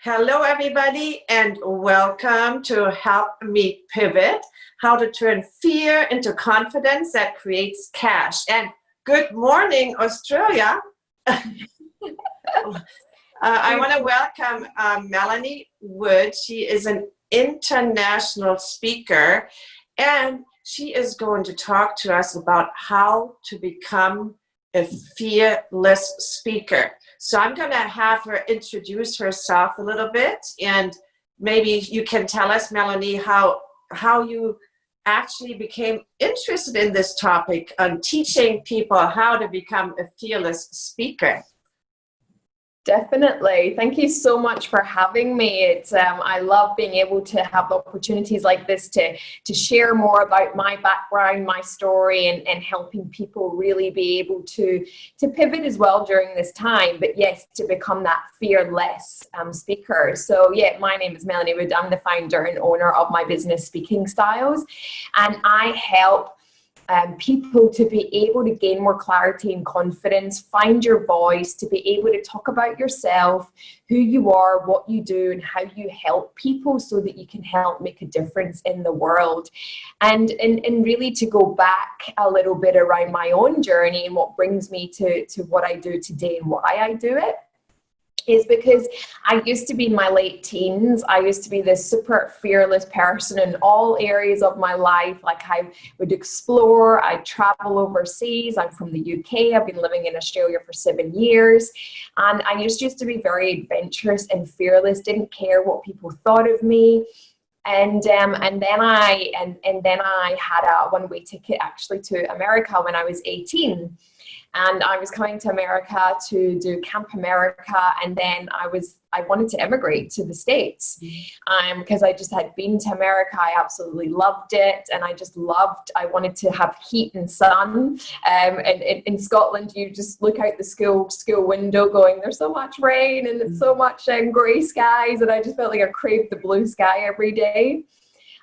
Hello, everybody, and welcome to Help Me Pivot, how to turn fear into confidence that creates cash. And good morning, Australia. I want to welcome Melanie Wood. She is an international speaker, and she is going to talk to us about how to become a fearless speaker. So I'm going to have her introduce herself a little bit, and maybe you can tell us, Melanie, how you actually became interested in this topic on teaching people how to become a fearless speaker. Definitely. Thank you so much for having me. I love being able to have opportunities like this to share more about my background, my story, and helping people really be able to pivot as well during this time. But yes, to become that fearless speaker. So yeah, my name is Melanie Wood. I'm the founder and owner of my business Speaking Styles, and I help people to be able to gain more clarity and confidence, find your voice, to be able to talk about yourself, who you are, what you do, and how you help people so that you can help make a difference in the world. And really to go back a little bit around my own journey and what brings me to what I do today and why I do it, is because I used to be in my late teens. I used to be this super fearless person in all areas of my life. Like I would explore, I'd travel overseas. I'm from the UK. I've been living in Australia for 7 years. And I used to be very adventurous and fearless, didn't care what people thought of me. And then I had a one-way ticket actually to America when I was 18. And I was coming to America to do Camp America, and then I wanted to emigrate to the States because I just had been to America. I absolutely loved it, and I wanted to have heat and sun. And in Scotland, you just look out the school window going, there's so much rain and it's so much grey skies, and I just felt like I craved the blue sky every day.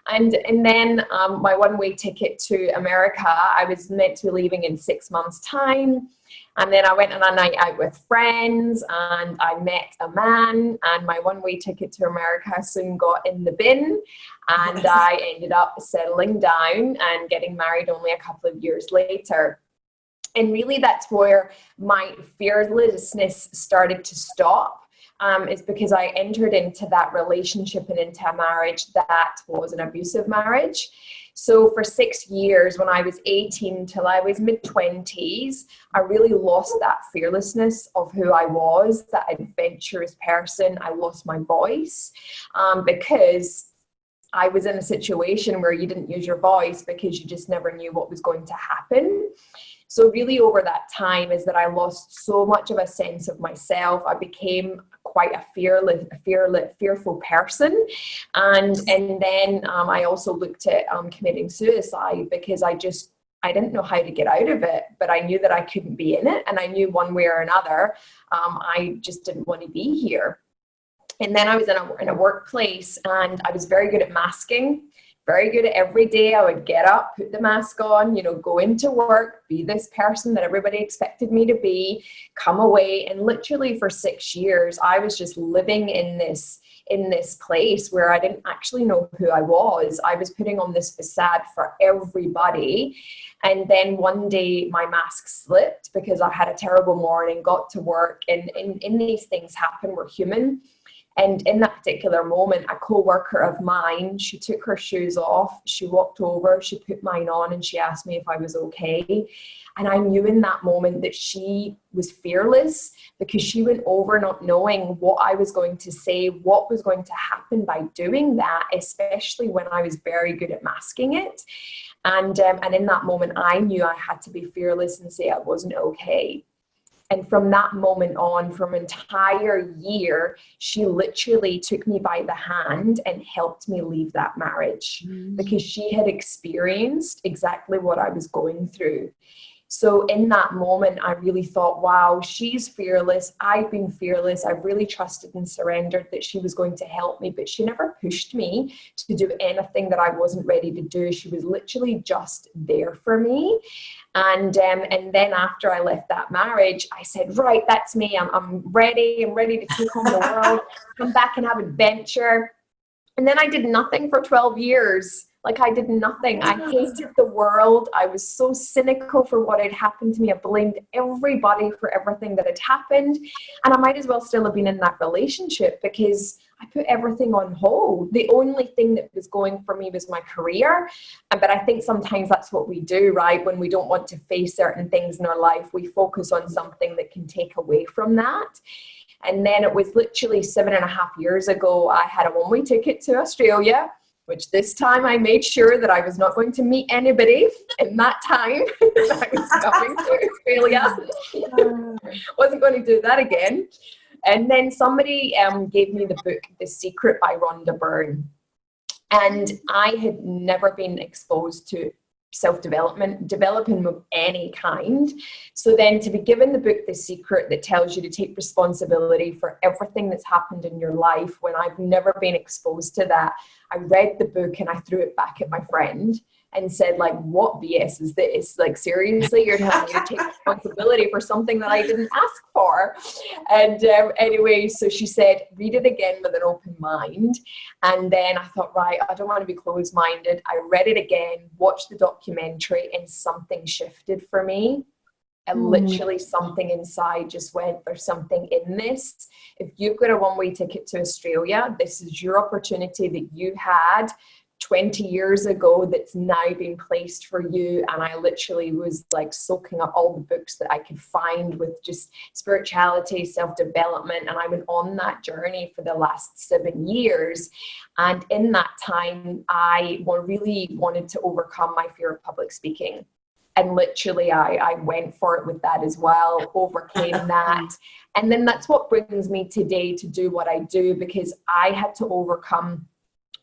And then my one-way ticket to America, I was meant to be leaving in 6 months' time. And then I went on a night out with friends and I met a man, and my one-way ticket to America soon got in the bin. And I ended up settling down and getting married only a couple of years later. And really that's where my fearlessness started to stop. Is because I entered into that relationship and into a marriage that was an abusive marriage. So for 6 years, when I was 18 till I was mid-20s, I really lost that fearlessness of who I was, that adventurous person. I lost my voice because I was in a situation where you didn't use your voice because you just never knew what was going to happen. So really over that time is that I lost so much of a sense of myself. I became quite a fearful person. And then I also looked at committing suicide because I didn't know how to get out of it, but I knew that I couldn't be in it. And I knew one way or another, I just didn't want to be here. And then I was in a workplace, and I was very good at masking. Very good at every day. I would get up, put the mask on, go into work, be this person that everybody expected me to be, come away. And literally for 6 years, I was just living in this place where I didn't actually know who I was. I was putting on this facade for everybody. And then one day my mask slipped because I had a terrible morning, got to work, and these things happen. We're human. And in that particular moment, a co-worker of mine, she took her shoes off, she walked over, she put mine on, and she asked me if I was okay. And I knew in that moment that she was fearless because she went over not knowing what I was going to say, what was going to happen by doing that, especially when I was very good at masking it. And in that moment, I knew I had to be fearless and say I wasn't okay. And from that moment on, from an entire year, she literally took me by the hand and helped me leave that marriage because she had experienced exactly what I was going through. So in that moment, I really thought, wow, she's fearless. I've been fearless. I've really trusted and surrendered that she was going to help me, but she never pushed me to do anything that I wasn't ready to do. She was literally just there for me. And then after I left that marriage, I said, right, that's me. I'm ready. I'm ready to take on the world, come back and have adventure. And then I did nothing for 12 years. Like, I did nothing. I hated the world. I was so cynical for what had happened to me. I blamed everybody for everything that had happened. And I might as well still have been in that relationship because I put everything on hold. The only thing that was going for me was my career. But I think sometimes that's what we do, right? When we don't want to face certain things in our life, we focus on something that can take away from that. And then it was literally 7.5 years ago, I had a one-way ticket to Australia, which this time I made sure that I was not going to meet anybody in that time that I was coming to Australia. Wasn't going to do that again. And then somebody gave me the book, The Secret by Rhonda Byrne. And I had never been exposed to developing of any kind. So then to be given the book, The Secret, that tells you to take responsibility for everything that's happened in your life, when I've never been exposed to that, I read the book and I threw it back at my friend and said, like, what BS is this? Like, seriously, you're telling me to take responsibility for something that I didn't ask for. And anyway, so she said, read it again with an open mind. And then I thought, right, I don't want to be closed-minded. I read it again, watched the documentary, and something shifted for me. And literally something inside just went, there's something in this. If you've got a one-way ticket to Australia, this is your opportunity that you had 20 years ago that's now been placed for you. And I literally was like soaking up all the books that I could find with just spirituality, self-development. And I've been on that journey for the last 7 years. And in that time, I really wanted to overcome my fear of public speaking. And literally I went for it with that as well, overcame that. And then that's what brings me today to do what I do, because I had to overcome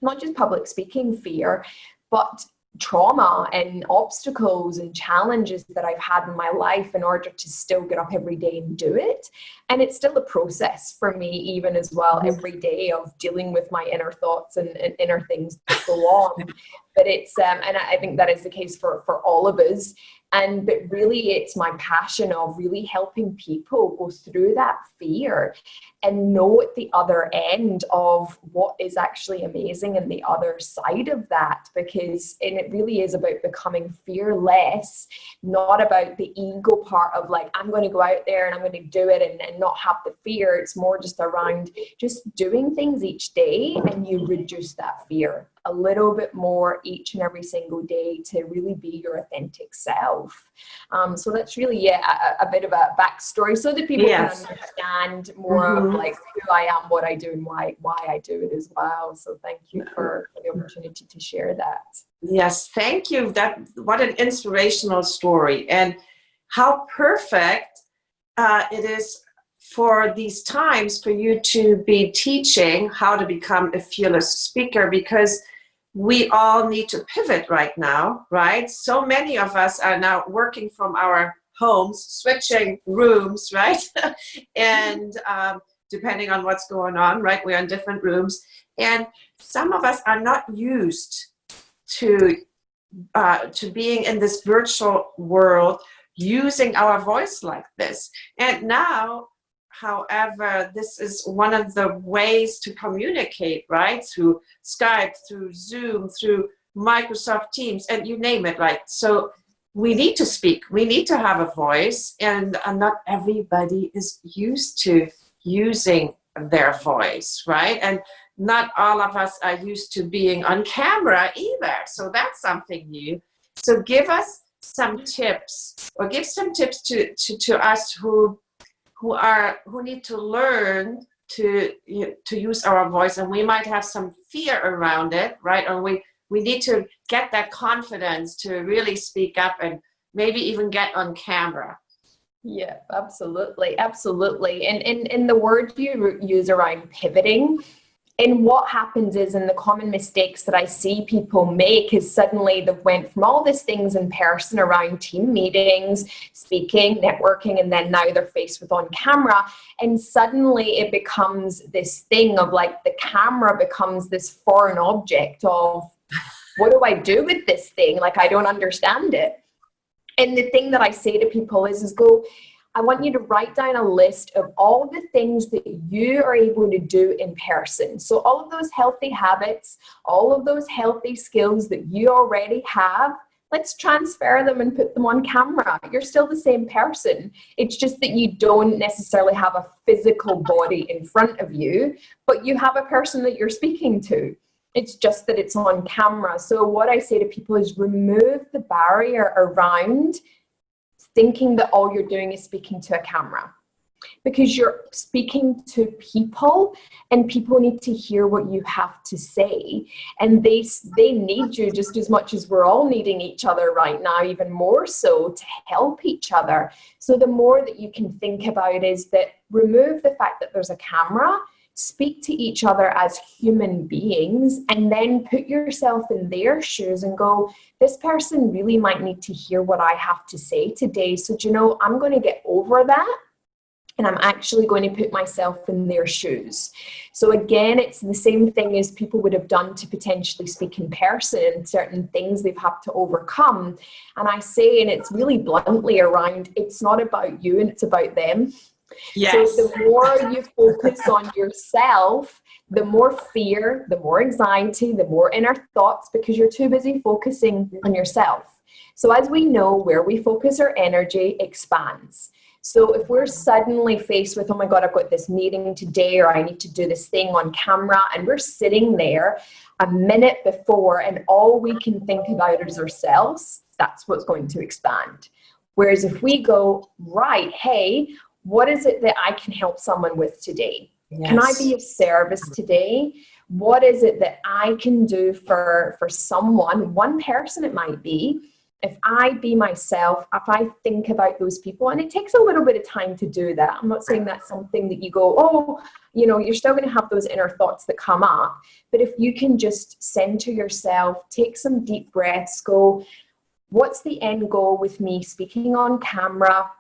not just public speaking fear, but trauma and obstacles and challenges that I've had in my life in order to still get up every day and do it. And it's still a process for me, even as well, every day of dealing with my inner thoughts and inner things that go on. But it's, and I think that is the case for all of us. But really it's my passion of really helping people go through that fear and know at the other end of what is actually amazing and the other side of that, because it really is about becoming fearless, not about the ego part of like, I'm going to go out there and I'm going to do it and not have the fear. It's more just around just doing things each day, and you reduce that fear a little bit more each and every single day to really be your authentic self. So that's really a bit of a backstory so that people can understand more of like who I am, what I do, and why I do it as well. So thank you for the opportunity to share that. Yes, thank you. What an inspirational story, and how perfect it is for these times for you to be teaching how to become a fearless speaker, because we all need to pivot right now, right? So many of us are now working from our homes, switching rooms, right? And depending on what's going on, right? We're in different rooms. And some of us are not used to being in this virtual world using our voice like this. And now, however, this is one of the ways to communicate, right? Through Skype, through Zoom, through Microsoft Teams, and you name it, right? So we need to speak, we need to have a voice, and not everybody is used to using their voice, right? And not all of us are used to being on camera either. So that's something new. So give us some tips, or give some tips to us who need to learn to use our voice, and we might have some fear around it, right? Or we need to get that confidence to really speak up and maybe even get on camera. Yeah, absolutely. And the word you use around pivoting And what happens is, and the common mistakes that I see people make is suddenly they've went from all these things in person around team meetings, speaking, networking, and then now they're faced with on camera. And suddenly it becomes this thing of like the camera becomes this foreign object of, what do I do with this thing? Like, I don't understand it. And the thing that I say to people is go, I want you to write down a list of all the things that you are able to do in person. So all of those healthy habits, all of those healthy skills that you already have, let's transfer them and put them on camera. You're still the same person. It's just that you don't necessarily have a physical body in front of you, but you have a person that you're speaking to. It's just that it's on camera. So what I say to people is remove the barrier around thinking that all you're doing is speaking to a camera, because you're speaking to people and people need to hear what you have to say, and they need you just as much as we're all needing each other right now, even more so, to help each other. So the more that you can think about is that remove the fact that there's a camera, speak to each other as human beings, and then put yourself in their shoes and go, this person really might need to hear what I have to say today. So, you know, I'm going to get over that. And I'm actually going to put myself in their shoes. So again, it's the same thing as people would have done to potentially speak in person, and certain things they've had to overcome. And I say, and it's really bluntly around, it's not about you and it's about them. Yes. So the more you focus on yourself, the more fear, the more anxiety, the more inner thoughts, because you're too busy focusing on yourself. So as we know, where we focus our energy expands. So if we're suddenly faced with, oh my God, I've got this meeting today, or I need to do this thing on camera, and we're sitting there a minute before and all we can think about is ourselves, that's what's going to expand. Whereas if we go, right, hey, what is it that I can help someone with today? Yes. Can I be of service today? What is it that I can do for someone, one person it might be, if I be myself, if I think about those people, and it takes a little bit of time to do that. I'm not saying that's something that you go, oh, you know, you're still going to have those inner thoughts that come up. But if you can just center yourself, take some deep breaths, go, what's the end goal with me speaking on camera?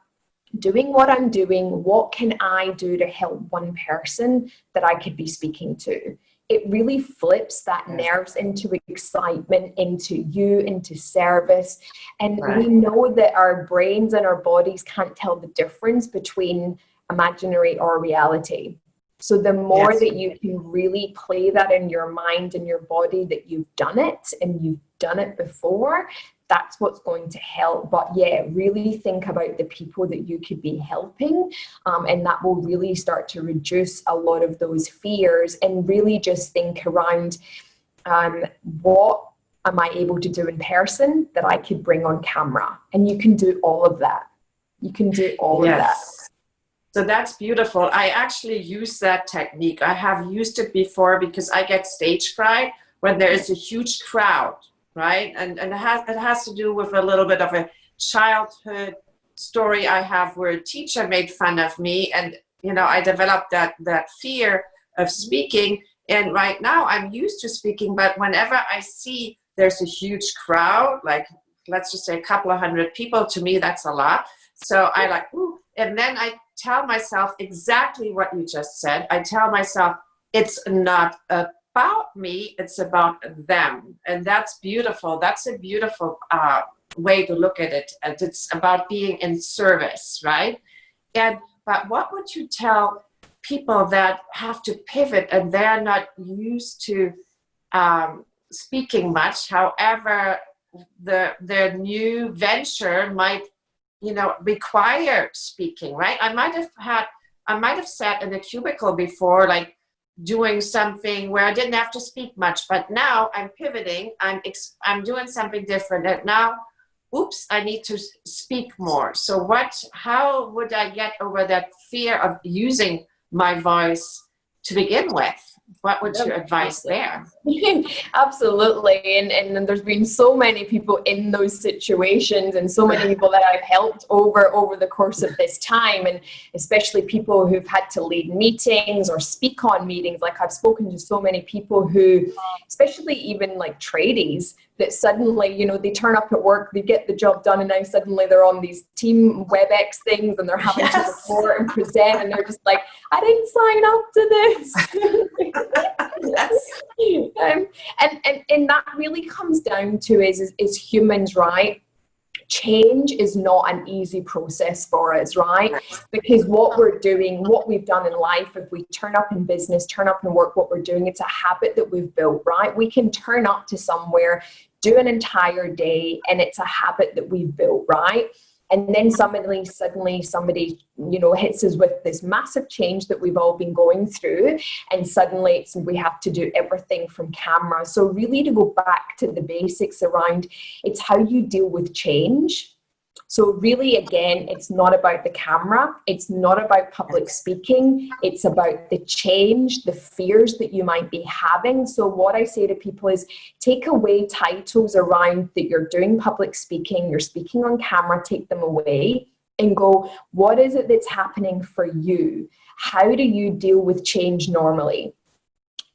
Doing what I'm doing, what can I do to help one person that I could be speaking to? It really flips that nerves into excitement, into you, into service. And we know that our brains and our bodies can't tell the difference between imaginary or reality. So the more that you can really play that in your mind and your body that you've done it and you've done it before, that's what's going to help. But yeah, really think about the people that you could be helping, and that will really start to reduce a lot of those fears, and really just think around what am I able to do in person that I could bring on camera? And you can do all of that. You can do all of that. So that's beautiful. I actually use that technique. I have used it before because I get stage fright when there is a huge crowd. Right, and it has to do with a little bit of a childhood story I have, where a teacher made fun of me, and you know, I developed that fear of speaking. And right now I'm used to speaking, but whenever I see there's a huge crowd, like let's just say a couple of hundred people, to me that's a lot. So I like, ooh, and then I tell myself exactly what you just said. I tell myself it's not about me, it's about them. And that's beautiful. That's a beautiful way to look at it. And it's about being in service, right? But what would you tell people that have to pivot and they're not used to speaking much? However, their new venture might, you know, require speaking, right? I might have sat in a cubicle before, like doing something where I didn't have to speak much, but now I'm pivoting, I'm doing something different, and now, oops, I need to speak more. So how would I get over that fear of using my voice to begin with? What would you advise there? Absolutely. And there's been so many people in those situations, and so many people that I've helped over the course of this time, and especially people who've had to lead meetings or speak on meetings. Like, I've spoken to so many people who, especially even like tradies, that suddenly, you know, they turn up at work, they get the job done, and now suddenly they're on these team WebEx things and they're having to report and present, and they're just like, I didn't sign up to this. Yes. And that really comes down to is humans, right? Change is not an easy process for us, right? Because what we're doing, what we've done in life, if we turn up in business, turn up in work, what we're doing, it's a habit that we've built, right? We can turn up to somewhere, do an entire day, and it's a habit that we've built, right? And then suddenly somebody, you know, hits us with this massive change that we've all been going through, and suddenly we have to do everything from camera. So really, to go back to the basics around, it's how you deal with change. So really, again, it's not about the camera. It's not about public speaking. It's about the change, the fears that you might be having. So what I say to people is, take away titles around that you're doing public speaking, you're speaking on camera, take them away and go, what is it that's happening for you? How do you deal with change normally?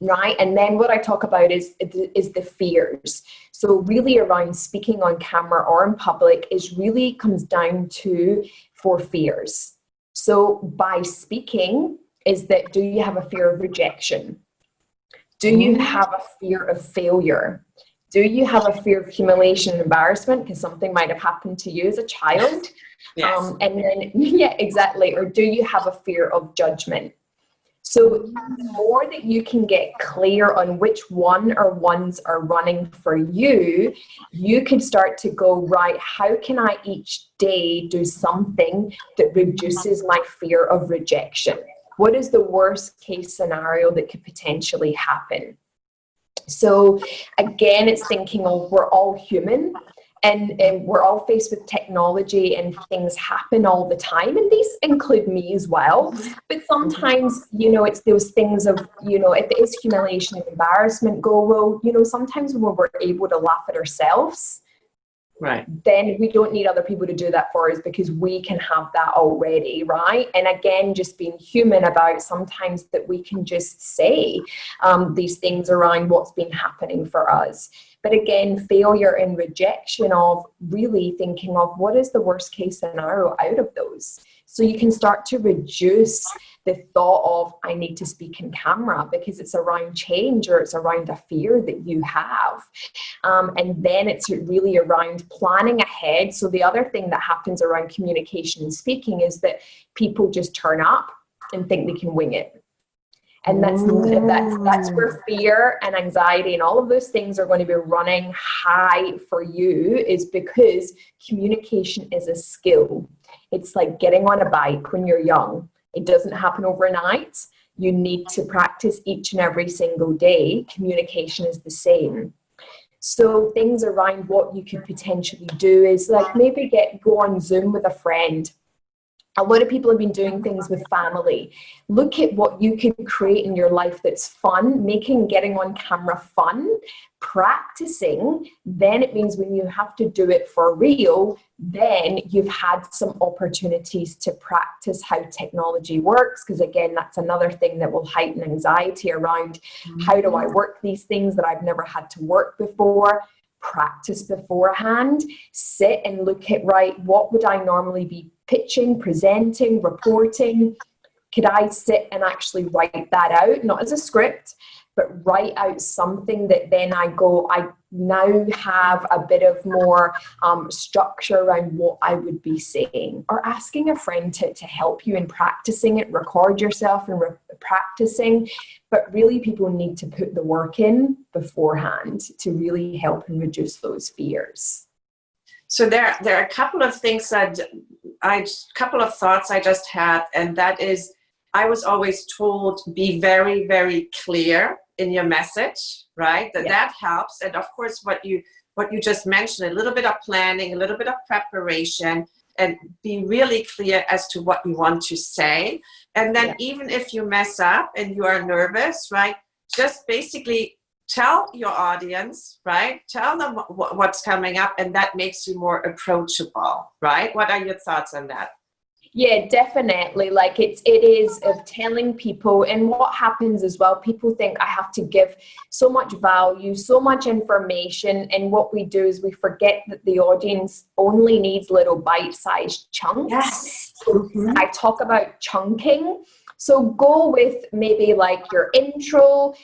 Right? And then what I talk about is the fears. So really, around speaking on camera or in public is really comes down to 4 fears. So by speaking is that, do you have a fear of rejection? Do you have a fear of failure? Do you have a fear of humiliation and embarrassment because something might have happened to you as a child? Yes. And then, yeah, exactly. Or do you have a fear of judgment? So the more that you can get clear on which one or ones are running for you, you can start to go, right, how can I each day do something that reduces my fear of rejection? What is the worst case scenario that could potentially happen? So again, it's thinking of, we're all human. And we're all faced with technology, and things happen all the time, and these include me as well. But sometimes, you know, it's those things of, you know, if it is humiliation and embarrassment, go, well, you know, sometimes when we're able to laugh at ourselves, right, then we don't need other people to do that for us, because we can have that already, right? And again, just being human about sometimes that we can just say these things around what's been happening for us. But again, failure and rejection, of really thinking of what is the worst case scenario out of those. So you can start to reduce the thought of, I need to speak in camera, because it's around change, or it's around a fear that you have. And then it's really around planning ahead. So the other thing that happens around communication and speaking is that people just turn up and think they can wing it. And that's where fear and anxiety and all of those things are going to be running high for you, is because communication is a skill. It's like getting on a bike when you're young. It doesn't happen overnight. You need to practice each and every single day. Communication is the same. So things around what you could potentially do is like maybe go on Zoom with a friend. A lot of people have been doing things with family. Look at what you can create in your life that's fun, making getting on camera fun, practicing. Then it means when you have to do it for real, then you've had some opportunities to practice how technology works. Because again, that's another thing that will heighten anxiety around, how do I work these things that I've never had to work before? Practice beforehand. Sit and look at, right, what would I normally be pitching, presenting, reporting? Could I sit and actually write that out, not as a script, but write out something that then I now have a bit of more structure around what I would be saying, or asking a friend to help you in practicing it, record yourself and practicing. But really, people need to put the work in beforehand to really help and reduce those fears. So there are a couple of things couple of thoughts I just had, and that is, I was always told, be very, very clear in your message, right? That helps. And of course, what you just mentioned, a little bit of planning, a little bit of preparation, and be really clear as to what you want to say. And then even if you mess up and you are nervous, right, just basically tell your audience, right, tell them what's coming up, and that makes you more approachable, right? What are your thoughts on that? Yeah, definitely. Like it is of telling people, and what happens as well, people think I have to give so much value, so much information, and what we do is we forget that the audience only needs little bite-sized chunks. Yes. So I talk about chunking. So go with maybe like your intro,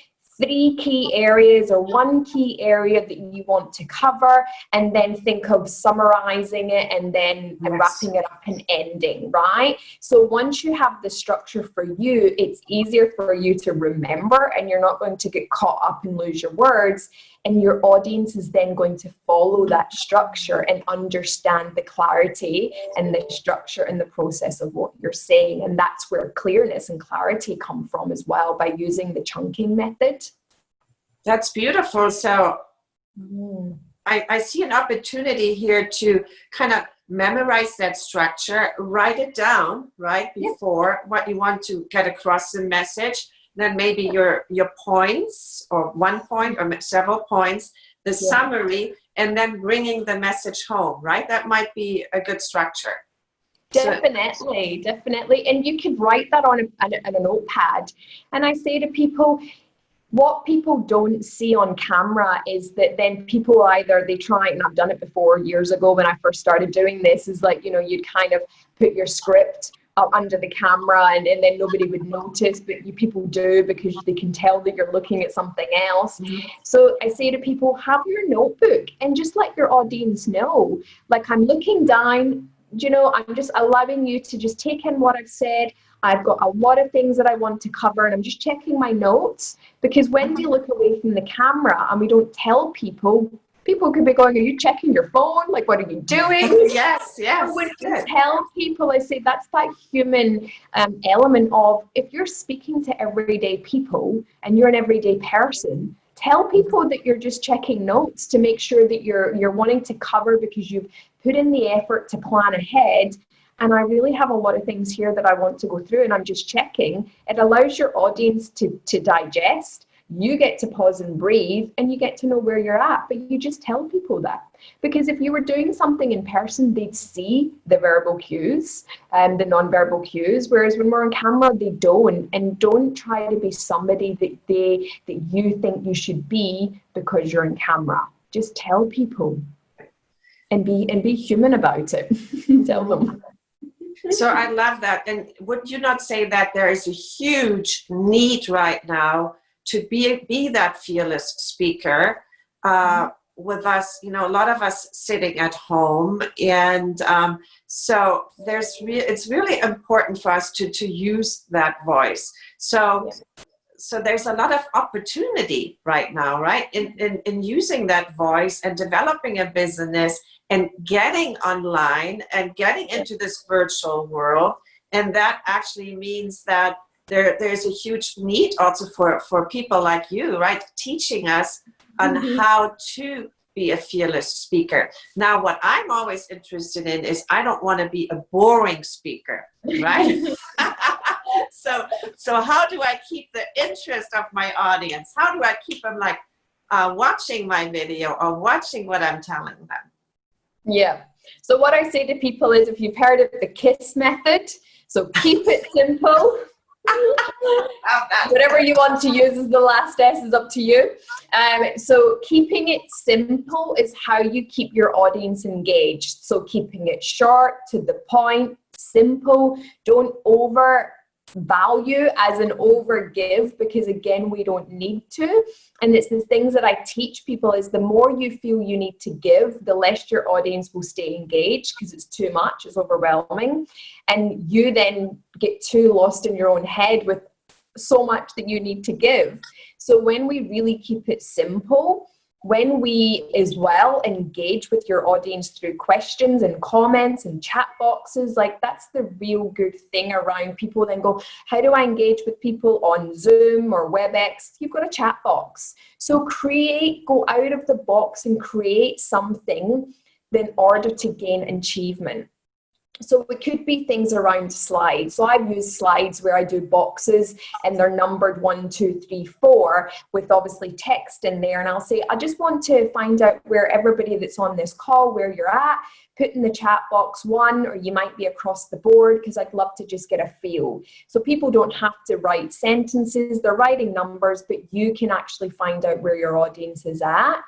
3 key areas or 1 key area that you want to cover, and then think of summarizing it and then wrapping it up and ending, right? So once you have the structure for you, it's easier for you to remember, and you're not going to get caught up and lose your words, and your audience is then going to follow that structure and understand the clarity and the structure and the process of what you're saying. And that's where clearness and clarity come from as well, by using the chunking method. That's beautiful. So I see an opportunity here to kind of memorize that structure, write it down right before what you want to get across the message, then maybe your points, or 1 point or several points, the summary, and then bringing the message home, right? That might be a good structure. Definitely. And you could write that on a notepad. And I say to people, what people don't see on camera is that then people either they try, and I've done it before years ago when I first started doing this, is like, you'd kind of put your script up under the camera and then nobody would notice, but people do, because they can tell that you're looking at something else. So I say to people, have your notebook and just let your audience know, like, I'm looking down, I'm just allowing you to just take in what I've said. I've got a lot of things that I want to cover, and I'm just checking my notes, because when we look away from the camera and we don't tell people could be going, are you checking your phone? Like, what are you doing? Yes. When you tell people, I say that's that human element of, if you're speaking to everyday people and you're an everyday person, tell people that you're just checking notes to make sure that you're wanting to cover, because you've put in the effort to plan ahead. And I really have a lot of things here that I want to go through, and I'm just checking. It allows your audience to digest. You get to pause and breathe, and you get to know where you're at, but you just tell people that. Because if you were doing something in person, they'd see the verbal cues and the non-verbal cues, whereas when we're on camera, they don't. And don't try to be somebody that you think you should be because you're on camera. Just tell people and be human about it. Tell them. So I love that. And would you not say that there is a huge need right now to be that fearless speaker, with us, a lot of us sitting at home, and so it's really important for us to use that voice. So there's a lot of opportunity right now, right, in using that voice and developing a business and getting online and getting into this virtual world. And that actually means that there's a huge need also for people like you, right, teaching us on how to be a fearless speaker. Now, what I'm always interested in is, I don't want to be a boring speaker, right? So how do I keep the interest of my audience? How do I keep them like watching my video or watching what I'm telling them? Yeah. So what I say to people is, if you've heard of the KISS method, so keep it simple. Whatever you want to use as the last S is up to you. So keeping it simple is how you keep your audience engaged. So keeping it short, to the point, simple. Don't overvalue as an overgive, because again, we don't need to. And it's the things that I teach people is, the more you feel you need to give, the less your audience will stay engaged, because it's too much, it's overwhelming. And you then get too lost in your own head with so much that you need to give. So when we really keep it simple, when we as well engage with your audience through questions and comments and chat boxes, like, that's the real good thing around. People then go, how do I engage with people on Zoom or WebEx? You've got a chat box. So go out of the box and create something in order to gain achievement. So it could be things around slides. So I've used slides where I do boxes and they're numbered 1, 2, 3, 4 with obviously text in there. And I'll say, I just want to find out where everybody that's on this call, where you're at, put in the chat box 1, or you might be across the board, because I'd love to just get a feel. So people don't have to write sentences, they're writing numbers, but you can actually find out where your audience is at.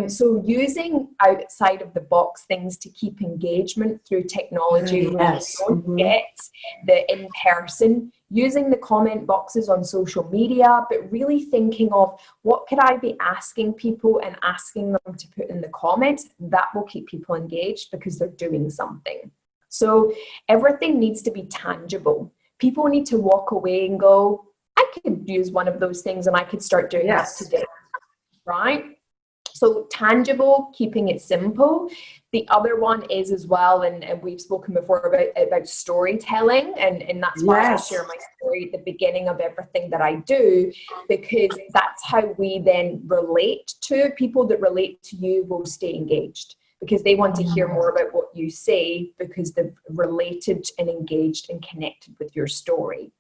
So using outside of the box things to keep engagement through technology, when you don't get the in-person, using the comment boxes on social media, but really thinking of what could I be asking people and asking them to put in the comments. That will keep people engaged because they're doing something. So everything needs to be tangible. People need to walk away and go, I could use one of those things and I could start doing that today, right? So tangible, keeping it simple. The other one is as well, and we've spoken before about storytelling, and that's why I share my story at the beginning of everything that I do, because that's how we then relate to people. That relate to you will stay engaged because they want to hear more about what you say, because they've related and engaged and connected with your story.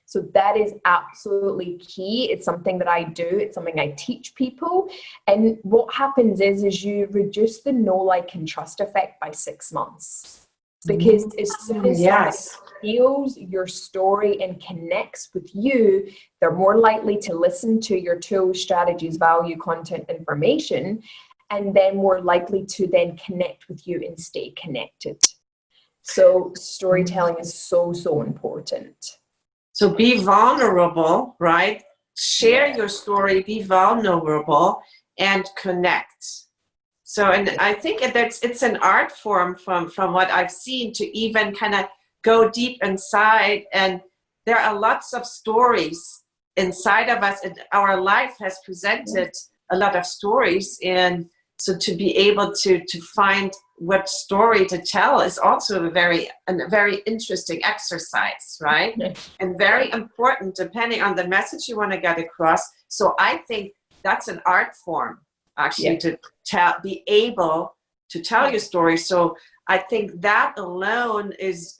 So that is absolutely key. It's something that I do. It's something I teach people. And what happens is you reduce the know, like, and trust effect by 6 months. Because as soon as somebody feels your story and connects with you, they're more likely to listen to your tools, strategies, value, content, information, and then more likely to then connect with you and stay connected. So storytelling is so, so important. So be vulnerable, right? Share your story, be vulnerable, and connect. So, and I think it's an art form from what I've seen to even kind of go deep inside. And there are lots of stories inside of us, and our life has presented a lot of stories. And so to be able to find what story to tell is also a very interesting exercise, right? And very important depending on the message you want to get across. So I think that's an art form, actually, to be able to tell your story. So I think that alone is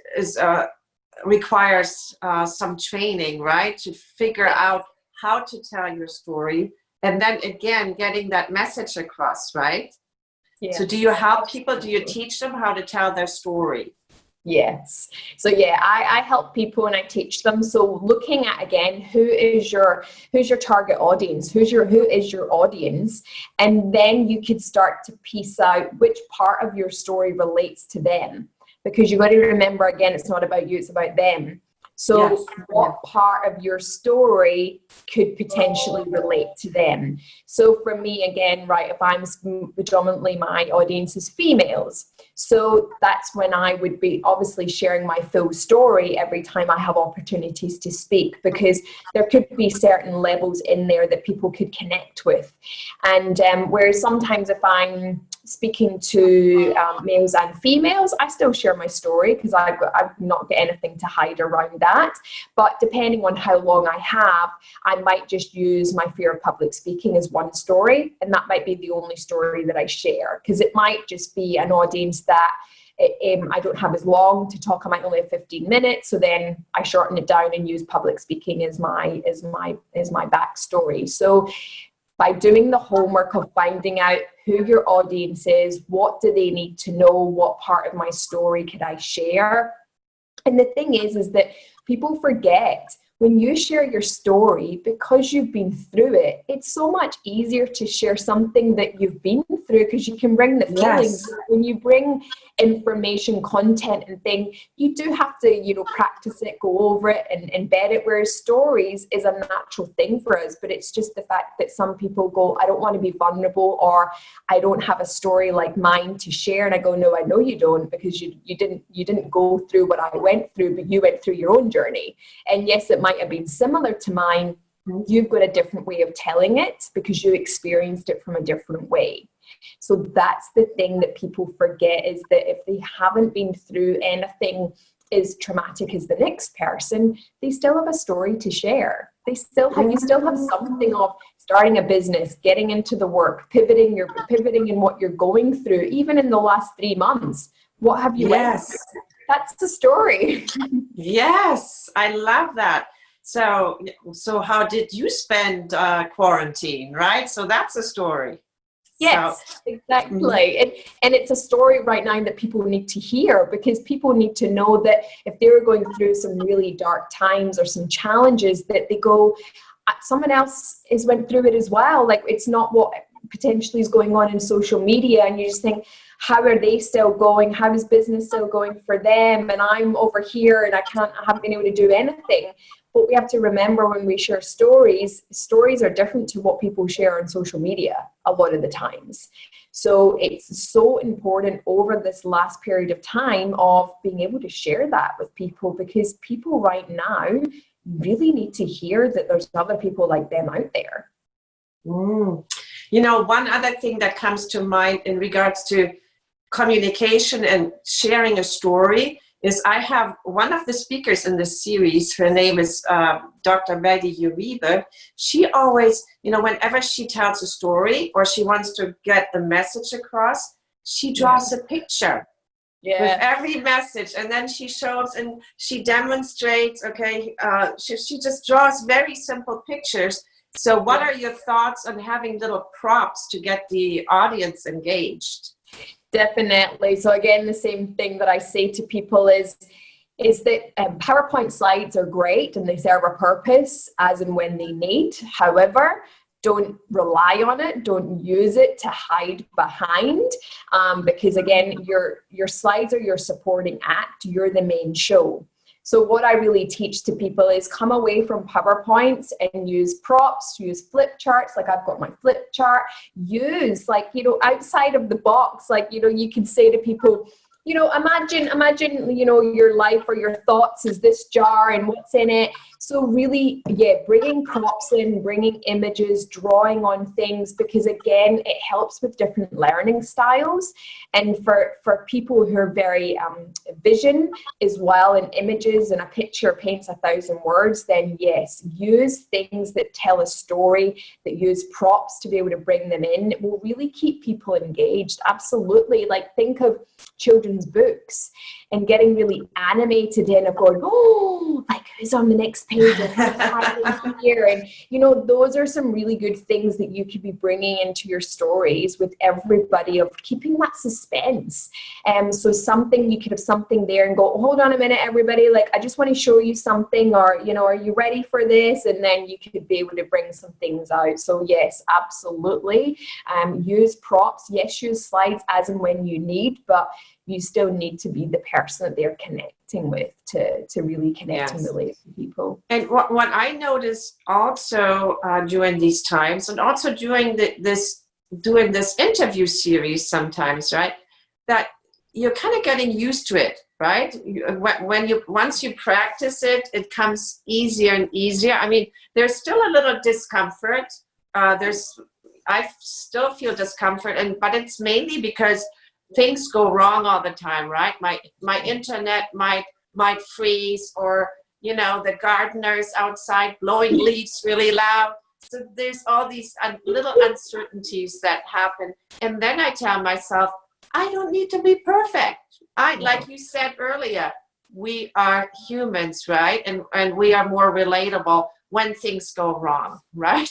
requires some training, right? To figure out how to tell your story. And then again, getting that message across, right? Yes. So do you help people? Do you teach them how to tell their story? Yes. So yeah, I help people and I teach them. So looking at, again, who is your target audience? Who is your audience? And then you could start to piece out which part of your story relates to them. Because you've got to remember, again, it's not about you, it's about them. So what part of your story could potentially relate to them? So for me, again, right, if I'm predominantly, my audience is females. So that's when I would be obviously sharing my full story every time I have opportunities to speak, because there could be certain levels in there that people could connect with. And whereas sometimes if I'm speaking to males and females, I still share my story because I've not got anything to hide around that. But depending on how long I have, I might just use my fear of public speaking as one story, and that might be the only story that I share, because it might just be an audience that I don't have as long to talk. I might only have 15 minutes, so then I shorten it down and use public speaking as my backstory. So by doing the homework of finding out who your audience is, what do they need to know, what part of my story could I share? And the thing is that people forget, when you share your story, because you've been through it, it's so much easier to share something that you've been through, because you can bring the feelings. When you bring information, content and thing, you do have to, practice it, go over it and embed it, whereas stories is a natural thing for us. But it's just the fact that some people go, I don't want to be vulnerable, or I don't have a story like mine to share. And I go, no, I know you don't, because you didn't go through what I went through, but you went through your own journey. And yes, it might have been similar to mine. You've got a different way of telling it because you experienced it from a different way. So that's the thing that people forget, is that if they haven't been through anything as traumatic as the next person, they still have a story to share. You still have something of starting a business, getting into the work, pivoting in what you're going through, even in the last 3 months. What have you went Yes. through? That's the story. Yes, I love that. So how did you spend quarantine, right? So that's a story. So, Yes, mhm. exactly. And it's a story right now that people need to hear, because people need to know that if they're going through some really dark times or some challenges, that they go, someone else has went through it as well. Like, it's not what potentially is going on in social media, and you just think, how are they still going? How is business still going for them? And I'm over here and I haven't been able to do anything. But we have to remember, when we share stories, stories are different to what people share on social media a lot of the times. So it's so important over this last period of time of being able to share that with people, because people right now really need to hear that there's other people like them out there. Mm. You know, one other thing that comes to mind in regards to communication and sharing a story is I have one of the speakers in this series. Her name is Dr. Maggie Uribe. She always, you know, whenever she tells a story or she wants to get a message across, she Yeah. draws a picture with Yeah. every message, and then she shows and she demonstrates. Okay, she just draws very simple pictures. So what Yeah. are your thoughts on having little props to get the audience engaged? Definitely. So again, the same thing that I say to people is that PowerPoint slides are great and they serve a purpose as and when they need. However, don't rely on it. Don't use it to hide behind, because again, your slides are your supporting act. You're the main show. So what I really teach to people is come away from PowerPoints and use props, use flip charts. Like, I've got my flip chart. Use, like, outside of the box. Like, you can say to people, imagine, your life or your thoughts is this jar and what's in it. So really, yeah, bringing props in, bringing images, drawing on things, because again, it helps with different learning styles. And for people who are very vision as well, and images, and a picture paints 1,000 words, then yes, use things that tell a story, that use props to be able to bring them in. It will really keep people engaged. Absolutely. Like, think of children's books and getting really animated in of going, oh, like, who's on the next page, or who's hiding here? And those are some really good things that you could be bringing into your stories with everybody, of keeping that suspense. So something, you could have something there and go, hold on a minute, everybody, like, I just want to show you something, or are you ready for this? And then you could be able to bring some things out. So yes, absolutely. Use props. Yes, use slides as and when you need, but you still need to be the person that they're connecting with to really connect and Yes. relate to people. And what I noticed also during these times, and also during doing this interview series sometimes, right, that you're kind of getting used to it, right? Once you practice it, it comes easier and easier. I mean, there's still a little discomfort. I still feel discomfort, but it's mainly because things go wrong all the time, right? My internet might freeze, or the gardeners outside blowing leaves really loud. So there's all these little uncertainties that happen. And then I tell myself, I don't need to be perfect. Like you said earlier, we are humans, right? And we are more relatable when things go wrong, right?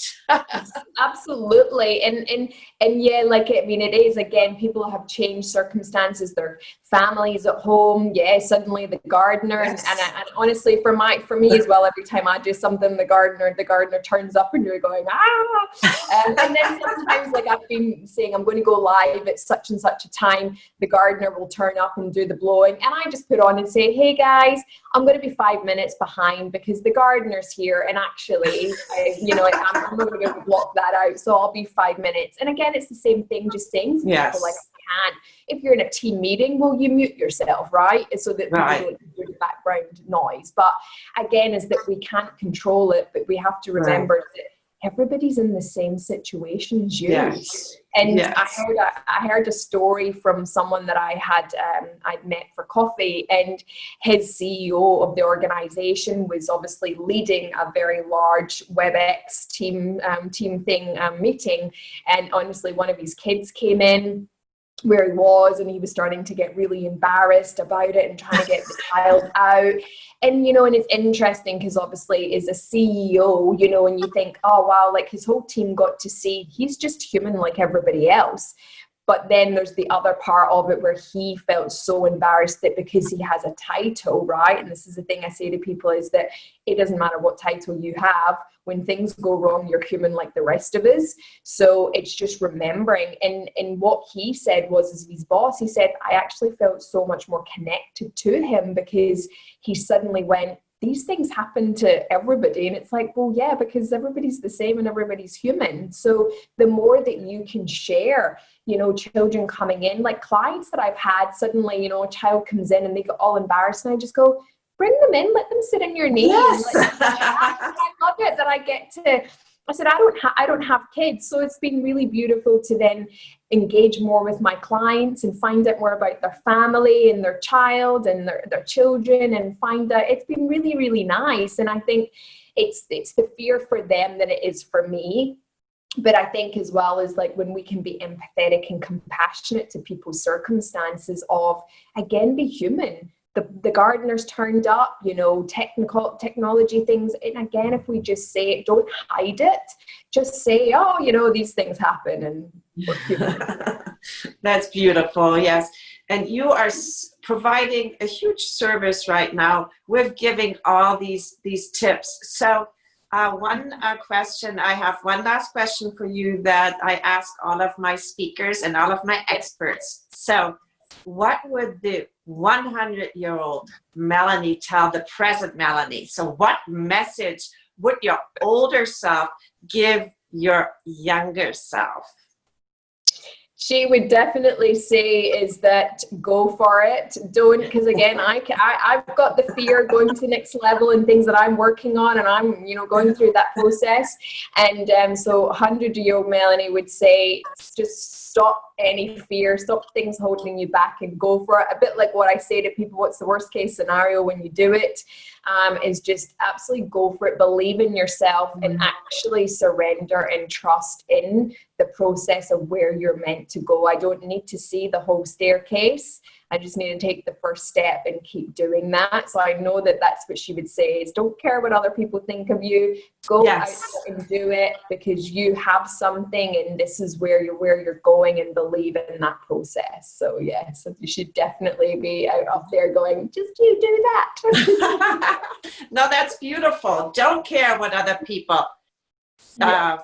Absolutely. And yeah, like, I mean, it is, again, people have changed circumstances, their families at home. Yeah, suddenly the gardener, Yes. and honestly, for me as well, every time I do something, the gardener turns up and you're going, ah. And then sometimes, like, I've been saying I'm going to go live at such and such a time, the gardener will turn up and do the blowing, and I just put on and say, hey guys, I'm going to be 5 minutes behind because the gardener's here, and actually, I'm not going to block that out, so I'll be 5 minutes. And again, it's the same thing, just saying to people, like, Yes. if you're in a team meeting, well, you mute yourself, right? So that people Right. don't hear the background noise. But again, is that we can't control it, but we have to remember that everybody's in the same situation as you. Yes. And Yes. I heard a story from someone that I'd met for coffee, and his CEO of the organization was obviously leading a very large WebEx team meeting. And honestly, one of his kids came in, where he was, and he was starting to get really embarrassed about it and trying to get the child out. And, and it's interesting because obviously as a CEO, and you think, oh, wow, like his whole team got to see he's just human like everybody else. But then there's the other part of it where he felt so embarrassed that because he has a title, right? And this is the thing I say to people, is that it doesn't matter what title you have. When things go wrong, you're human like the rest of us. So it's just remembering. And what he said was, as his boss, he said, I actually felt so much more connected to him because he suddenly went, these things happen to everybody. And it's like, well, yeah, because everybody's the same and everybody's human. So the more that you can share, children coming in, like clients that I've had, suddenly, a child comes in and they get all embarrassed and I just go, bring them in, let them sit in your knee. Yes. I love it that I get to, I said, I don't have kids. So it's been really beautiful to then engage more with my clients and find out more about their family and their child and their children, and find out it's been really, really nice. And I think it's the fear for them that it is for me. But I think as well as like when we can be empathetic and compassionate to people's circumstances of, again, be human. The gardeners turned up, technology things. And again, if we just say it, don't hide it. Just say, oh, these things happen and we're human. That's beautiful. Yes. And you are providing a huge service right now with giving all these tips. So one question, I have one last question for you that I ask all of my speakers and all of my experts. So what would the 100-year-old Melanie tell the present Melanie? So what message would your older self give your younger self? She would definitely say is that go for it. Don't, because again, I've got the fear going to next level and things that I'm working on, and I'm going through that process. And so 100-year-old Melanie would say, just stop any fear, stop things holding you back and go for it. A bit like what I say to people, what's the worst case scenario when you do it? Is just absolutely go for it, believe in yourself, and actually surrender and trust in the process of where you're meant to go. I don't need to see the whole staircase. I just need to take the first step and keep doing that. So I know that that's what she would say, is don't care what other people think of you. Go out and do it, because you have something and this is where you're going, and believe in that process. So yes, so you should definitely be out up there going, just you do that. No, that's beautiful. Don't care what other people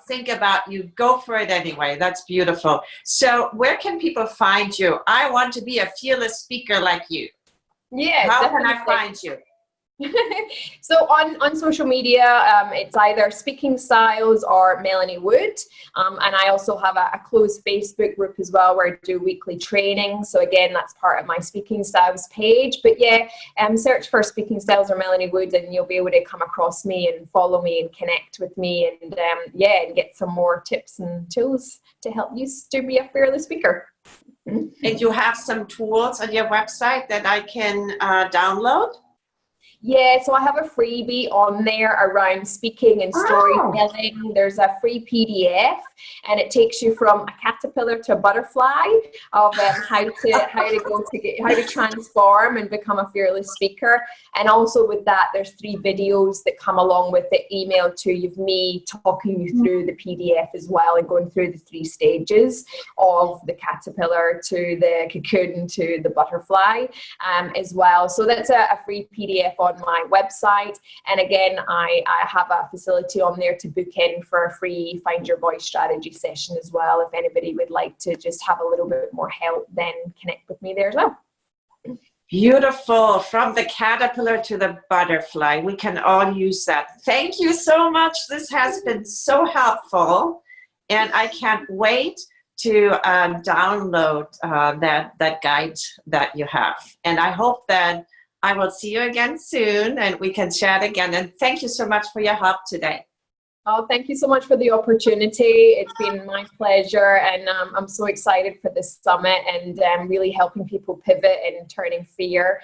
think about you. Go for it anyway. That's beautiful. So where can people find you? I want to be a fearless speaker like you. Yeah. How definitely. can I find you? So on social media, it's either Speaking Styles or Melanie Wood. And I also have a closed Facebook group as well where I do weekly training. So again, that's part of my Speaking Styles page. But yeah, search for Speaking Styles or Melanie Wood and you'll be able to come across me and follow me and connect with me, and and get some more tips and tools to help you to be a fearless speaker. And you have some tools on your website that I can download? Yeah, so I have a freebie on there around speaking and storytelling. There's a free PDF, and it takes you from a caterpillar to a butterfly of how to transform and become a fearless speaker. And also with that, there's 3 videos that come along with the email to you of me talking you through the PDF as well, and going through the 3 stages of the caterpillar to the cocoon to the butterfly as well. So that's a free PDF on my website. And again, I have a facility on there to book in for a free Find Your Voice strategy session as well. If anybody would like to just have a little bit more help, then connect with me there as well. Beautiful. From the caterpillar to the butterfly. We can all use that. Thank you so much. This has been so helpful. And I can't wait to download that guide that you have. And I hope that I will see you again soon and we can chat again. And thank you so much for your help today. Oh, thank you so much for the opportunity. It's been my pleasure, and I'm so excited for this summit and really helping people pivot and turning fear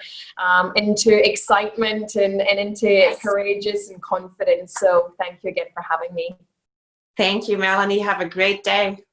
into excitement and into courageous and confidence. So thank you again for having me. Thank you, Melanie. Have a great day.